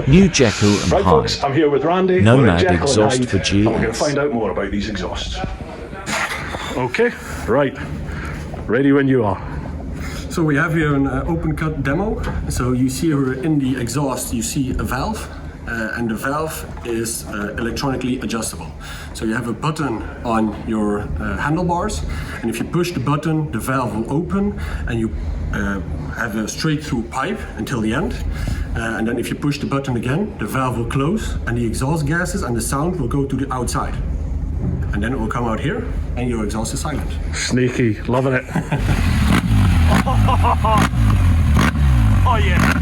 New Jekill and Right, Hyde. folks, I'm here with Randy. Nomad We're at Jekyll exhaust and Hyde, for GS. and we're going to find out more about these exhausts. Okay, right. Ready when you are. So we have here an open cut demo. So you see here in the exhaust, you see a valve. And the valve is electronically adjustable. So you have a button on your handlebars, and if you push the button, the valve will open, and you have a straight through pipe until the end. And then if you push the button again, the valve will close, and the exhaust gases and the sound will go to the outside. And then it will come out here, and your exhaust is silent. Sneaky, loving it. Oh yeah.